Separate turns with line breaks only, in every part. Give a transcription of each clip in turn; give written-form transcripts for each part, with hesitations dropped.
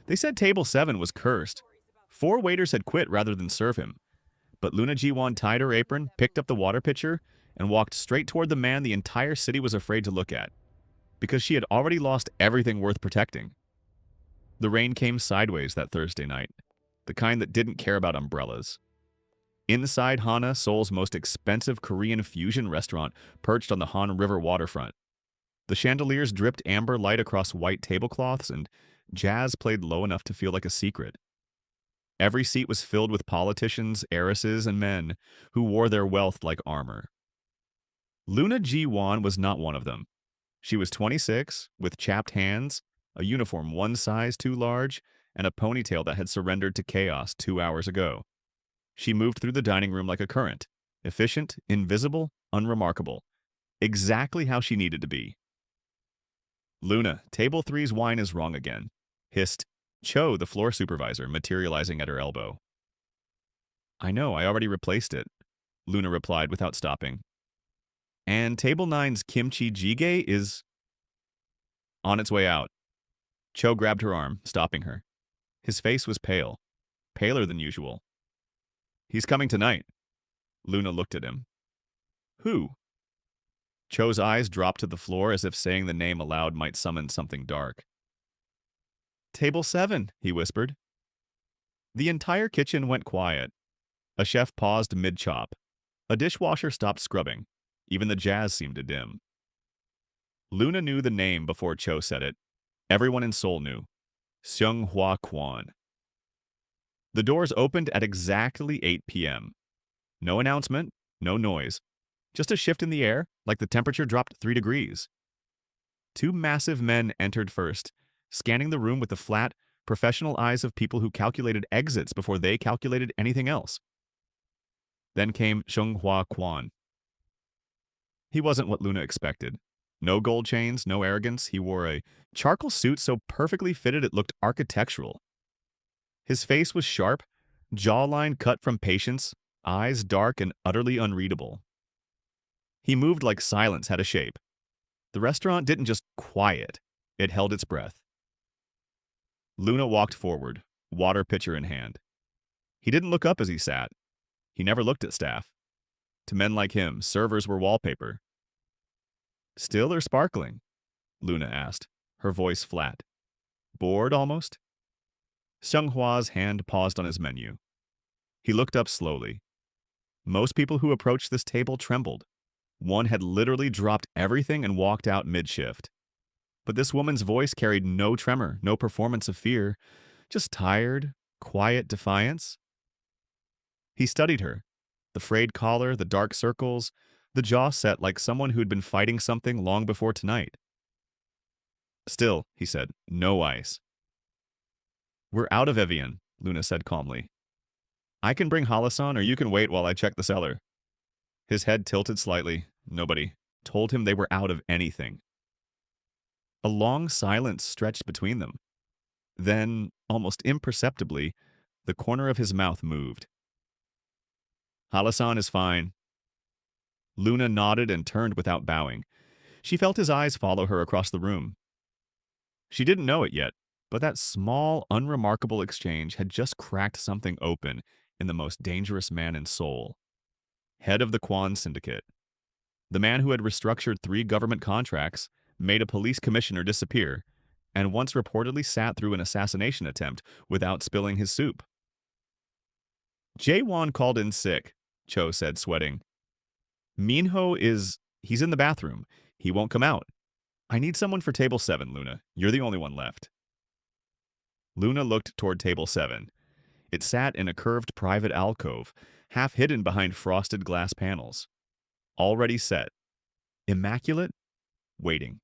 They said table 7 was cursed. 4 waiters had quit rather than serve him. But Luna Jiwon tied her apron, picked up the water pitcher, and walked straight toward the man the entire city was afraid to look at, because she had already lost everything worth protecting. The rain came sideways that Thursday night, the kind that didn't care about umbrellas. Inside Hana, Seoul's most expensive Korean fusion restaurant perched on the Han River waterfront, the chandeliers dripped amber light across white tablecloths, and jazz played low enough to feel like a secret. Every seat was filled with politicians, heiresses, and men who wore their wealth like armor. Luna Ji-won was not one of them. She was 26, with chapped hands, a uniform one size too large, and a ponytail that had surrendered to chaos 2 hours ago. She moved through the dining room like a current, efficient, invisible, unremarkable, exactly how she needed to be. "Luna, table 3's wine is wrong again," hissed Cho, the floor supervisor, materializing at her elbow. "I know, I already replaced it," Luna replied without stopping. "And table 9's kimchi jjigae is on its way out." Cho grabbed her arm, stopping her. His face was pale, paler than usual. "He's coming tonight." Luna looked at him. "Who?" Cho's eyes dropped to the floor as if saying the name aloud might summon something dark. "Table 7, he whispered. The entire kitchen went quiet. A chef paused mid-chop. A dishwasher stopped scrubbing. Even the jazz seemed to dim. Luna knew the name before Cho said it. Everyone in Seoul knew. Seung-hwa Kwon. The doors opened at exactly 8 p.m. No announcement, no noise. Just a shift in the air, like the temperature dropped 3 degrees. 2 massive men entered first, scanning the room with the flat, professional eyes of people who calculated exits before they calculated anything else. Then came Seung-hwa Kwon. He wasn't what Luna expected. No gold chains, no arrogance. He wore a charcoal suit so perfectly fitted it looked architectural. His face was sharp, jawline cut from patience, eyes dark and utterly unreadable. He moved like silence had a shape. The restaurant didn't just quiet, it held its breath. Luna walked forward, water pitcher in hand. He didn't look up as he sat. He never looked at staff. To men like him, servers were wallpaper. "Still or sparkling?" Luna asked, her voice flat. "Bored, almost?" Seung-hwa's hand paused on his menu. He looked up slowly. Most people who approached this table trembled. One had literally dropped everything and walked out mid-shift. But this woman's voice carried no tremor, no performance of fear, just tired, quiet defiance. He studied her. The frayed collar, the dark circles, the jaw set like someone who'd been fighting something long before tonight. "Still," he said, "no ice." "We're out of Evian," Luna said calmly. "I can bring Halasan or you can wait while I check the cellar." His head tilted slightly. Nobody told him they were out of anything. A long silence stretched between them. Then, almost imperceptibly, the corner of his mouth moved. "Halasan is fine." Luna nodded and turned without bowing. She felt his eyes follow her across the room. She didn't know it yet, but that small, unremarkable exchange had just cracked something open in the most dangerous man in Seoul. Head of the Kwon Syndicate. The man who had restructured 3 government contracts, made a police commissioner disappear, and once reportedly sat through an assassination attempt without spilling his soup. "Jae-won called in sick," Cho said, sweating. He's in the bathroom. He won't come out. I need someone for table 7, Luna. You're the only one left." Luna looked toward table 7. It sat in a curved private alcove, half hidden behind frosted glass panels. Already set. Immaculate. Waiting.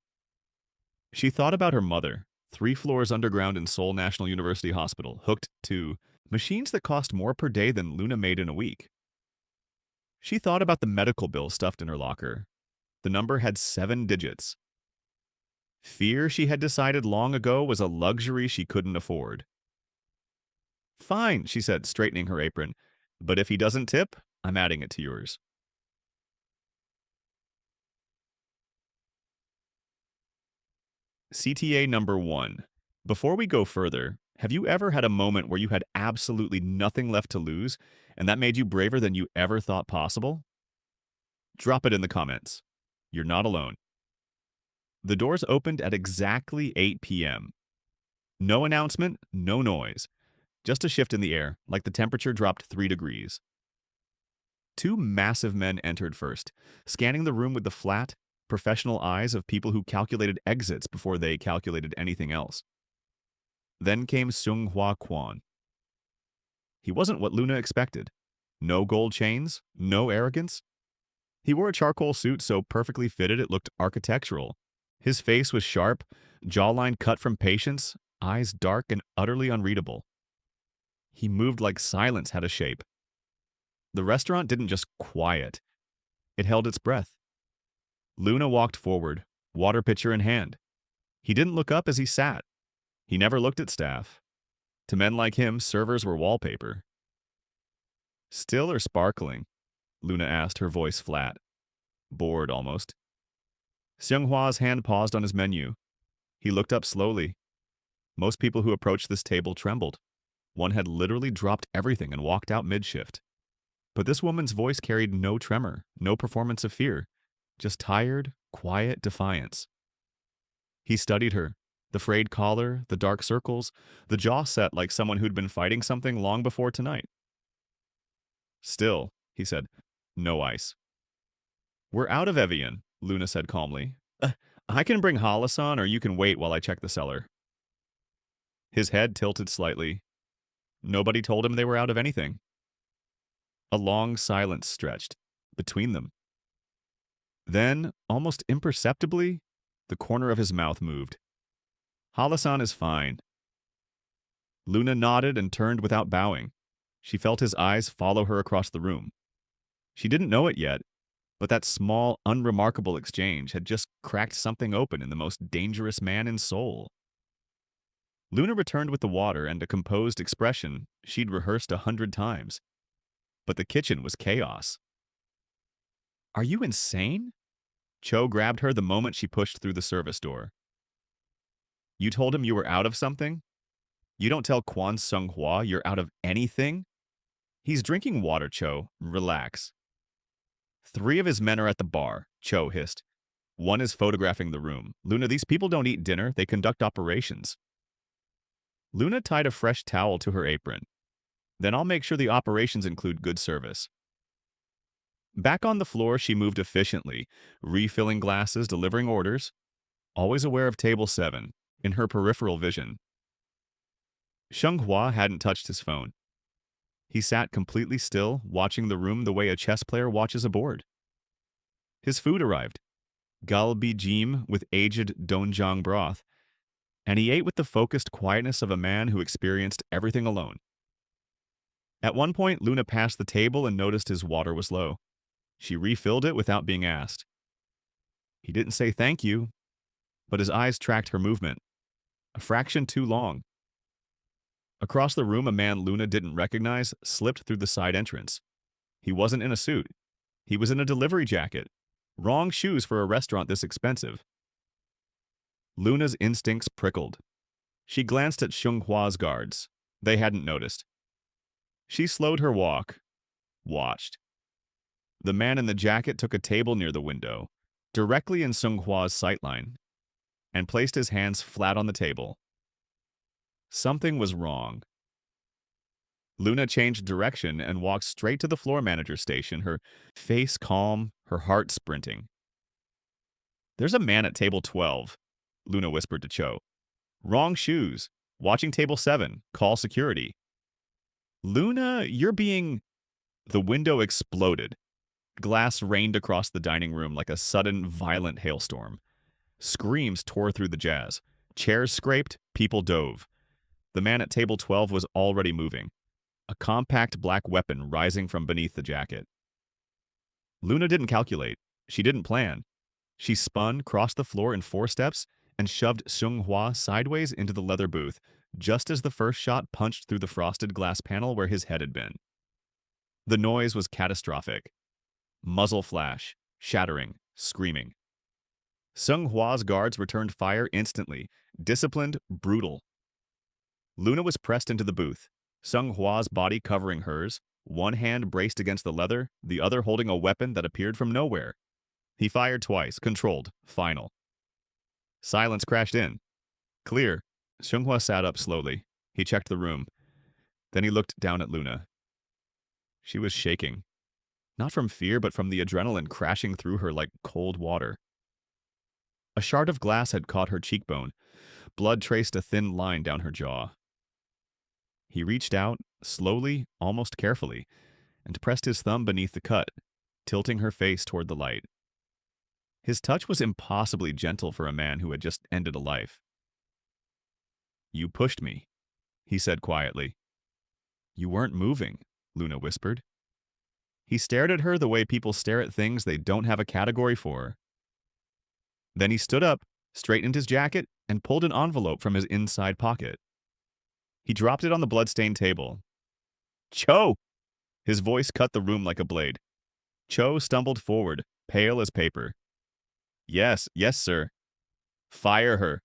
She thought about her mother, 3 floors underground in Seoul National University Hospital, hooked to machines that cost more per day than Luna made in a week. She thought about the medical bill stuffed in her locker. The number had 7 digits. Fear, she had decided long ago, was a luxury she couldn't afford. "Fine," she said, straightening her apron. "But if he doesn't tip, I'm adding it to yours." CTA number 1. Before we go further, Have you ever had a moment where you had absolutely nothing left to lose, and that made you braver than you ever thought possible? Drop it in the comments. You're not alone. The doors opened at exactly 8 p.m. No announcement, no noise. Just a shift in the air, like the temperature dropped 3 degrees. Two massive men entered first, scanning the room with the flat, professional eyes of people who calculated exits before they calculated anything else. Then came Seung-hwa Kwon. He wasn't what Luna expected. No gold chains, no arrogance. He wore a charcoal suit so perfectly fitted it looked architectural. His face was sharp, jawline cut from patience, eyes dark and utterly unreadable. He moved like silence had a shape. The restaurant didn't just quiet. It held its breath. Luna walked forward, water pitcher in hand. He didn't look up as he sat. He never looked at staff. To men like him, servers were wallpaper. Still or sparkling? Luna asked, her voice flat. Bored, almost. Seung-hwa's hand paused on his menu. He looked up slowly. Most people who approached this table trembled. One had literally dropped everything and walked out mid-shift. But this woman's voice carried no tremor, no performance of fear, just tired, quiet defiance. He studied her, the frayed collar, the dark circles, the jaw set like someone who'd been fighting something long before tonight. Still, he said, no ice. We're out of Evian, Luna said calmly. I can bring Halasan or you can wait while I check the cellar. His head tilted slightly. Nobody told him they were out of anything. A long silence stretched between them. Then, almost imperceptibly, the corner of his mouth moved. Halasan is fine. Luna nodded and turned without bowing. She felt his eyes follow her across the room. She didn't know it yet, but that small, unremarkable exchange had just cracked something open in the most dangerous man in Seoul. Luna returned with the water and a composed expression she'd rehearsed 100 times. But the kitchen was chaos. Are you insane? Cho grabbed her the moment she pushed through the service door. You told him you were out of something? You don't tell Kwon Seung-hwa you're out of anything? He's drinking water, Cho. Relax. 3 of his men are at the bar, Cho hissed. 1 is photographing the room. Luna, these people don't eat dinner, they conduct operations. Luna tied a fresh towel to her apron. Then I'll make sure the operations include good service. Back on the floor, she moved efficiently, refilling glasses, delivering orders, always aware of table 7, in her peripheral vision. Seung-hwa hadn't touched his phone. He sat completely still, watching the room the way a chess player watches a board. His food arrived. Galbi jim with aged doenjang broth, and he ate with the focused quietness of a man who experienced everything alone. At one point, Luna passed the table and noticed his water was low. She refilled it without being asked. He didn't say thank you, but his eyes tracked her movement, a fraction too long. Across the room, a man Luna didn't recognize slipped through the side entrance. He wasn't in a suit. He was in a delivery jacket. Wrong shoes for a restaurant this expensive. Luna's instincts prickled. She glanced at Seung-hwa's guards. They hadn't noticed. She slowed her walk, watched. The man in the jacket took a table near the window, directly in Seung-hwa's sightline, and placed his hands flat on the table. Something was wrong. Luna changed direction and walked straight to the floor manager's station, her face calm, her heart sprinting. There's a man at table 12, Luna whispered to Cho. Wrong shoes. Watching table 7. Call security. Luna, you're being... The window exploded. Glass rained across the dining room like a sudden, violent hailstorm. Screams tore through the jazz. Chairs scraped, people dove. The man at table 12 was already moving, a compact black weapon rising from beneath the jacket. Luna didn't calculate. She didn't plan. She spun, crossed the floor in 4 steps, and shoved Seung-hwa sideways into the leather booth, just as the first shot punched through the frosted glass panel where his head had been. The noise was catastrophic. Muzzle flash, shattering, screaming. Seung-hwa's guards returned fire instantly, disciplined, brutal. Luna was pressed into the booth, Sung Hwa's body covering hers, one hand braced against the leather, the other holding a weapon that appeared from nowhere. He fired twice, controlled, final. Silence crashed in. Clear. Sung Hwa sat up slowly. He checked the room. Then he looked down at Luna. She was shaking. Not from fear, but from the adrenaline crashing through her like cold water. A shard of glass had caught her cheekbone. Blood traced a thin line down her jaw. He reached out, slowly, almost carefully, and pressed his thumb beneath the cut, tilting her face toward the light. His touch was impossibly gentle for a man who had just ended a life. "You pushed me," he said quietly. "You weren't moving," Luna whispered. He stared at her the way people stare at things they don't have a category for. Then he stood up, straightened his jacket, and pulled an envelope from his inside pocket. He dropped it on the blood-stained table. "Cho!" His voice cut the room like a blade. Cho stumbled forward, pale as paper. Yes, sir." "Fire her."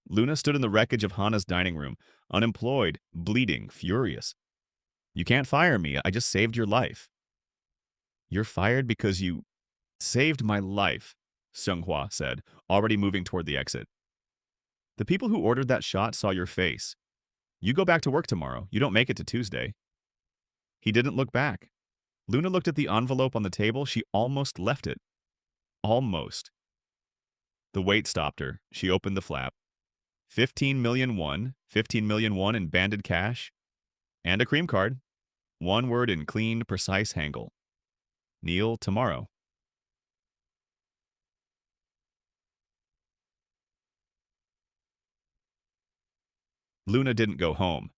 Luna stood in the wreckage of Hana's dining room, unemployed, bleeding, furious. "You can't fire me. I just saved your life." "You're fired because you saved my life," Sung Hwa said, already moving toward the exit. "The people who ordered that shot saw your face. You go back to work tomorrow. You don't make it to Tuesday." He didn't look back. Luna looked at the envelope on the table. She almost left it. Almost. The weight stopped her. She opened the flap. 15 million won, 15 million won in banded cash, and a cream card. One word in clean, precise Hangul. Kneel tomorrow. Luna didn't go home.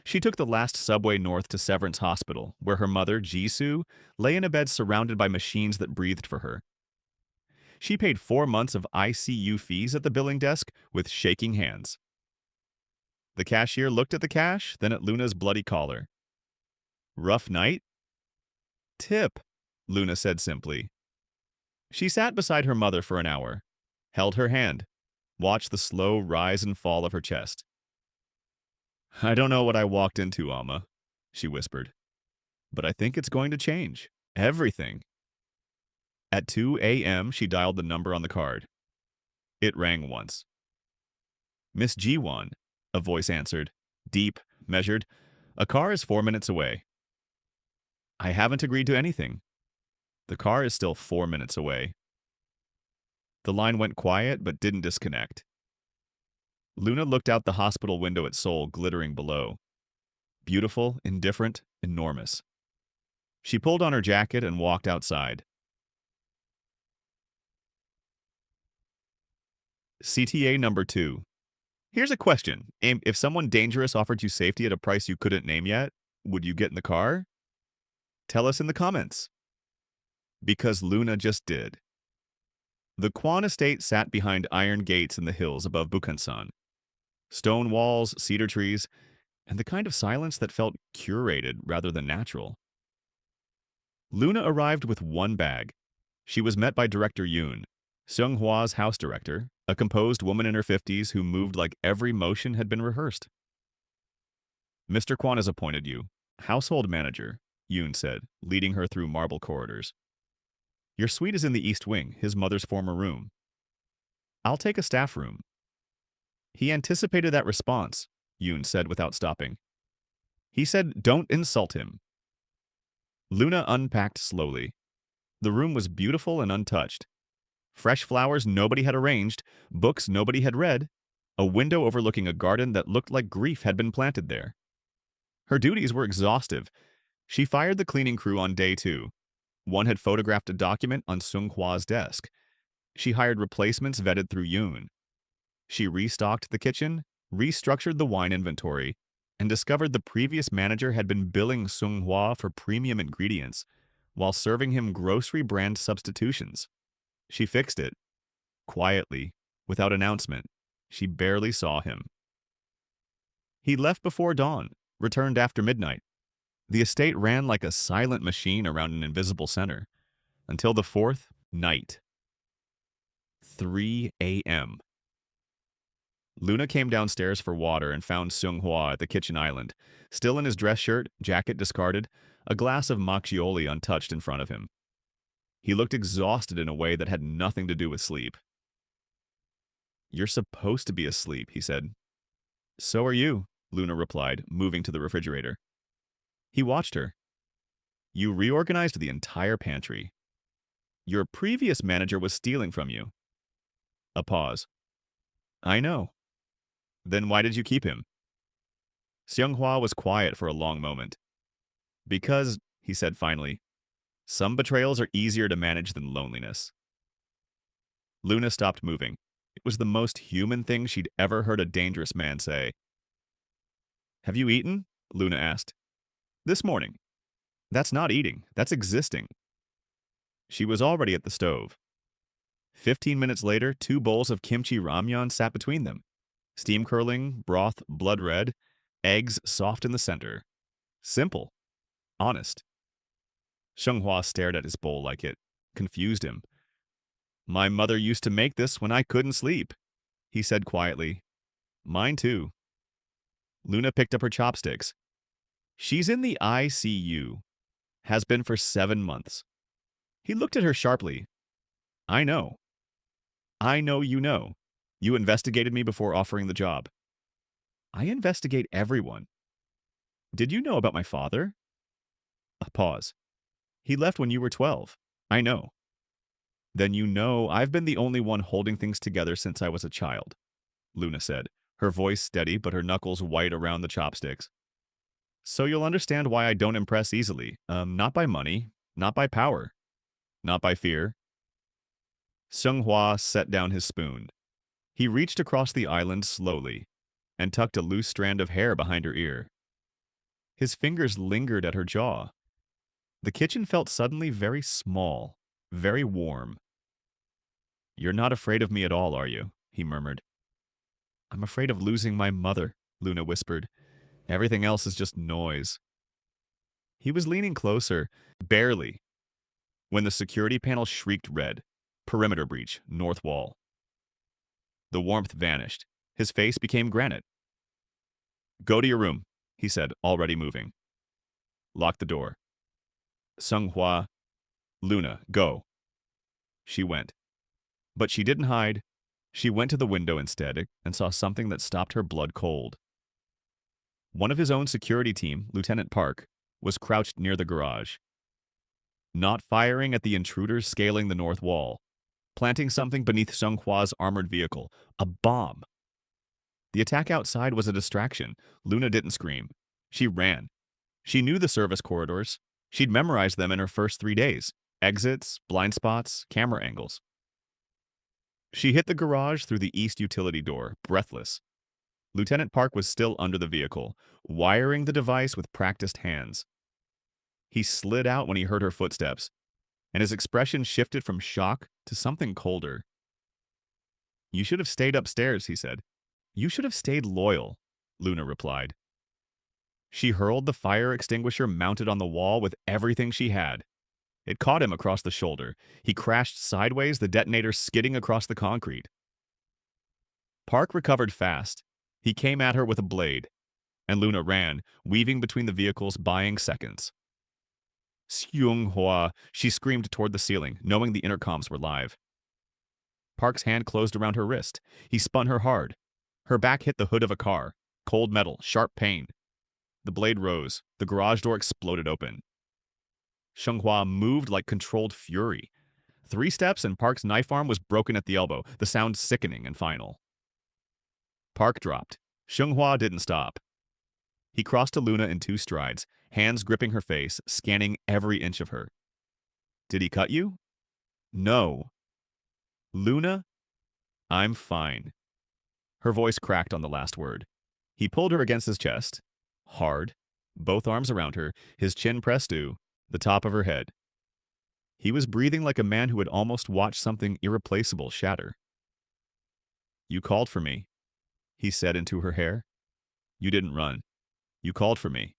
She took the last subway north to Severance Hospital, where her mother, Jisoo, lay in a bed surrounded by machines that breathed for her. She paid 4 months of ICU fees at the billing desk with shaking hands. The cashier looked at the cash, then at Luna's bloody collar. "Rough night?" "Tip," Luna said simply. She sat beside her mother for an hour, held her hand, watched the slow rise and fall of her chest. "I don't know what I walked into, Alma," she whispered. "But I think it's going to change. Everything." At 2 a.m., she dialed the number on the card. It rang once. "Miss Ji-won," a voice answered, deep, measured. "A car is 4 minutes away." "I haven't agreed to anything." "The car is still 4 minutes away." The line went quiet but didn't disconnect. Luna looked out the hospital window at Seoul glittering below. Beautiful, indifferent, enormous. She pulled on her jacket and walked outside. CTA number 2. Here's a question. If someone dangerous offered you safety at a price you couldn't name yet, would you get in the car? Tell us in the comments. Because Luna just did. The Kwan estate sat behind iron gates in the hills above Bukhansan. Stone walls, cedar trees, and the kind of silence that felt curated rather than natural. Luna arrived with one bag. She was met by Director Yoon, Seung Hwa's house director, a composed woman in her 50s who moved like every motion had been rehearsed. "Mr. Kwan has appointed you household manager," Yoon said, leading her through marble corridors. "Your suite is in the east wing, his mother's former room. I'll take a staff room." He anticipated that response, Yoon said without stopping. He said, "Don't insult him." Luna unpacked slowly. The room was beautiful and untouched. Fresh flowers nobody had arranged, books nobody had read, a window overlooking a garden that looked like grief had been planted there. Her duties were exhaustive. She fired the cleaning crew on day 2. One had photographed a document on Sung Hwa's desk. She hired replacements vetted through Yoon. She restocked the kitchen, restructured the wine inventory, and discovered the previous manager had been billing Sung Hwa for premium ingredients while serving him grocery brand substitutions. She fixed it. Quietly, without announcement. She barely saw him. He left before dawn, returned after midnight. The estate ran like a silent machine around an invisible center. Until the 4th night. 3 a.m. Luna came downstairs for water and found Seung-hwa at the kitchen island, still in his dress shirt, jacket discarded, a glass of macchioli untouched in front of him. He looked exhausted in a way that had nothing to do with sleep. "You're supposed to be asleep," he said. "So are you," Luna replied, moving to the refrigerator. He watched her. "You reorganized the entire pantry. Your previous manager was stealing from you." A pause. "I know. Then why did you keep him?" Seung-hwa was quiet for a long moment. "Because," he said finally, "some betrayals are easier to manage than loneliness." Luna stopped moving. It was the most human thing she'd ever heard a dangerous man say. "Have you eaten?" Luna asked. "This morning." "That's not eating. That's existing." She was already at the stove. 15 minutes later, 2 bowls of kimchi ramyeon sat between them. Steam curling, broth blood red, eggs soft in the center. Simple. Honest. Seung-hwa stared at his bowl like it confused him. "My mother used to make this when I couldn't sleep," he said quietly. "Mine too." Luna picked up her chopsticks. "She's in the ICU. Has been for 7 months." He looked at her sharply. "I know. I know you know. You investigated me before offering the job." "I investigate everyone." "Did you know about my father?" A pause. "He left when you were 12. I know." "Then you know I've been the only one holding things together since I was a child," Luna said, her voice steady but her knuckles white around the chopsticks. "So you'll understand why I don't impress easily. Not by money, not by power, not by fear." Seung-hwa set down his spoon. He reached across the island slowly and tucked a loose strand of hair behind her ear. His fingers lingered at her jaw. The kitchen felt suddenly very small, very warm. "You're not afraid of me at all, are you?" he murmured. "I'm afraid of losing my mother," Luna whispered. "Everything else is just noise." He was leaning closer, barely, when the security panel shrieked red. Perimeter breach, north wall. The warmth vanished. His face became granite. "Go to your room," he said, already moving. "Lock the door." Seung-hwa, "Luna, go." She went. But she didn't hide. She went to the window instead and saw something that stopped her blood cold. One of his own security team, Lieutenant Park, was crouched near the garage. Not firing at the intruders scaling the north wall. Planting something beneath Seung-hwa's armored vehicle. A bomb. The attack outside was a distraction. Luna didn't scream. She ran. She knew the service corridors. She'd memorized them in her first 3 days. Exits, blind spots, camera angles. She hit the garage through the east utility door, breathless. Lieutenant Park was still under the vehicle, wiring the device with practiced hands. He slid out when he heard her footsteps, and his expression shifted from shock to something colder. "You should have stayed upstairs," he said. "You should have stayed loyal," Luna replied. She hurled the fire extinguisher mounted on the wall with everything she had. It caught him across the shoulder. He crashed sideways, the detonator skidding across the concrete. Park recovered fast. He came at her with a blade, and Luna ran, weaving between the vehicles, buying seconds. "Seung-hwa," she screamed toward the ceiling, knowing the intercoms were live. Park's hand closed around her wrist. He spun her hard. Her back hit the hood of a car. Cold metal, sharp pain. The blade rose. The garage door exploded open. Seung-hwa moved like controlled fury. 3 steps and Park's knife arm was broken at the elbow, the sound sickening and final. Park dropped. Seung-hwa didn't stop. He crossed to Luna in 2 strides, hands gripping her face, scanning every inch of her. "Did he cut you?" "No." "Luna, I'm fine." Her voice cracked on the last word. He pulled her against his chest, hard, both arms around her, his chin pressed to the top of her head. He was breathing like a man who had almost watched something irreplaceable shatter. "You called for me," he said into her hair. "You didn't run. You called for me."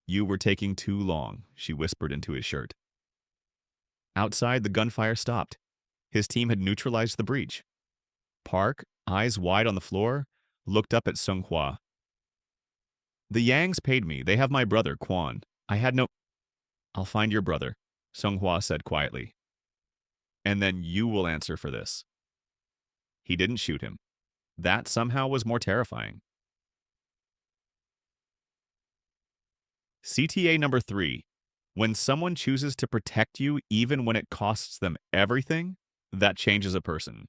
"You were taking too long," she whispered into his shirt. Outside, the gunfire stopped. His team had neutralized the breach. Park, eyes wide on the floor, looked up at Sung Hwa. The Yangs paid me. They have my brother, Quan. I had no... I'll find your brother, Sung Hwa said quietly. And then you will answer for this. He didn't shoot him. That somehow was more terrifying. CTA number 3. When someone chooses to protect you even when it costs them everything, that changes a person.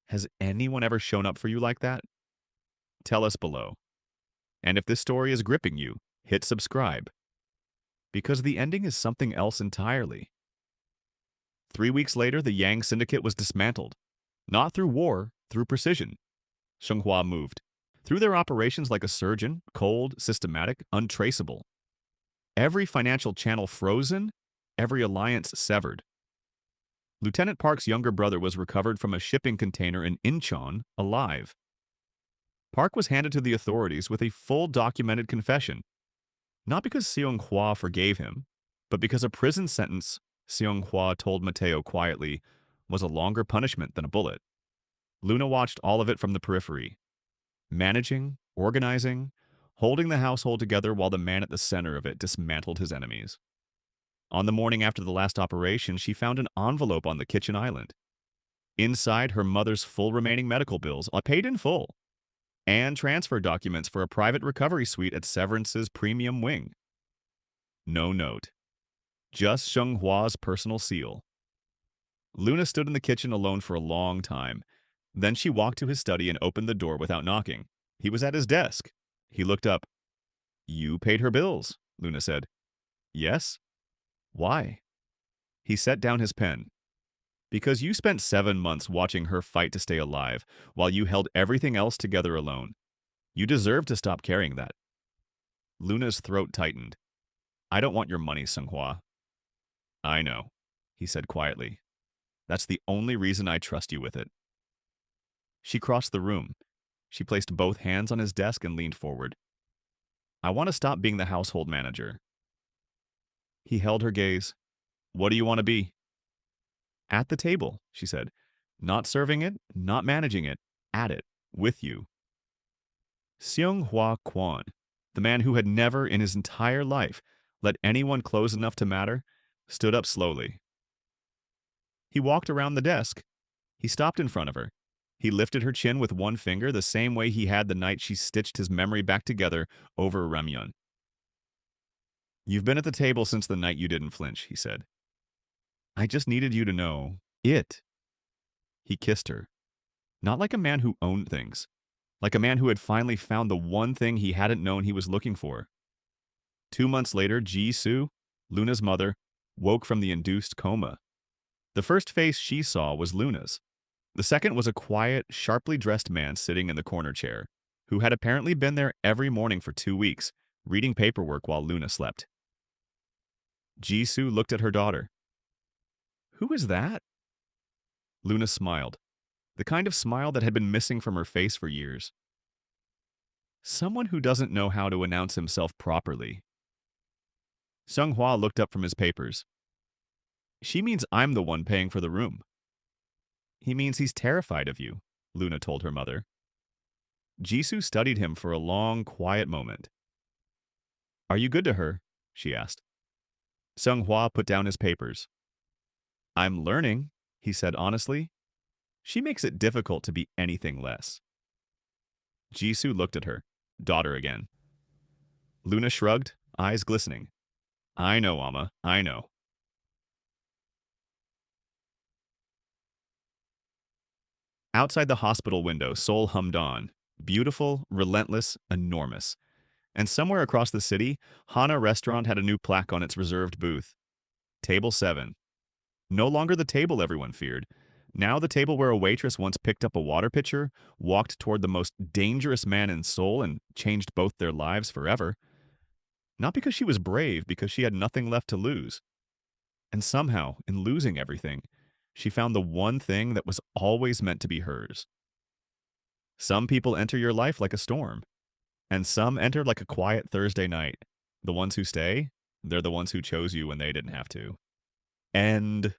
Has anyone ever shown up for you like that? Tell us below. And if this story is gripping you, hit subscribe. Because the ending is something else entirely. 3 weeks later, the Yang Syndicate was dismantled. Not through war, through precision. Sung Hwa moved. Through their operations like a surgeon, cold, systematic, untraceable. Every financial channel frozen, every alliance severed. Lieutenant Park's younger brother was recovered from a shipping container in Incheon, alive. Park was handed to the authorities with a full documented confession. Not because Seung Hwa forgave him, but because a prison sentence, Seung Hwa told Mateo quietly, was a longer punishment than a bullet. Luna watched all of it from the periphery. Managing, organizing, holding the household together while the man at the center of it dismantled his enemies. On the morning after the last operation, she found an envelope on the kitchen island. Inside, her mother's full remaining medical bills, paid in full, and transfer documents for a private recovery suite at Severance's premium wing. No note. Just Sung Hwa's personal seal. Luna stood in the kitchen alone for a long time. Then she walked to his study and opened the door without knocking. He was at his desk. He looked up. You paid her bills, Luna said. Yes? Why? He set down his pen. Because you spent 7 months watching her fight to stay alive, while you held everything else together alone. You deserve to stop carrying that. Luna's throat tightened. I don't want your money, Sung Hwa. I know, he said quietly. That's the only reason I trust you with it. She crossed the room. She placed both hands on his desk and leaned forward. I want to stop being the household manager. He held her gaze. What do you want to be? At the table, she said. Not serving it, not managing it, at it, with you. Seung Hwa Kwon, the man who had never in his entire life let anyone close enough to matter, stood up slowly. He walked around the desk. He stopped in front of her. He lifted her chin with one finger the same way he had the night she stitched his memory back together over ramyeon. You've been at the table since the night you didn't flinch, he said. I just needed you to know it. He kissed her. Not like a man who owned things. Like a man who had finally found the one thing he hadn't known he was looking for. 2 months later, Ji-soo, Luna's mother, woke from the induced coma. The first face she saw was Luna's. The second was a quiet, sharply dressed man sitting in the corner chair, who had apparently been there every morning for 2 weeks, reading paperwork while Luna slept. Ji-soo looked at her daughter. Who is that? Luna smiled, the kind of smile that had been missing from her face for years. Someone who doesn't know how to announce himself properly. Sung Hwa looked up from his papers. She means I'm the one paying for the room. He means he's terrified of you, Luna told her mother. Jisoo studied him for a long, quiet moment. Are you good to her? She asked. Sung Hwa put down his papers. I'm learning, he said honestly. She makes it difficult to be anything less. Jisoo looked at her, daughter again. Luna shrugged, eyes glistening. I know, Amma, I know. Outside the hospital window, Seoul hummed on. Beautiful, relentless, enormous. And somewhere across the city, Hana Restaurant had a new plaque on its reserved booth. Table 7. No longer the table everyone feared. Now the table where a waitress once picked up a water pitcher, walked toward the most dangerous man in Seoul, and changed both their lives forever. Not because she was brave, because she had nothing left to lose. And somehow, in losing everything, she found the one thing that was always meant to be hers. Some people enter your life like a storm, and some enter like a quiet Thursday night. The ones who stay, they're the ones who chose you when they didn't have to. End.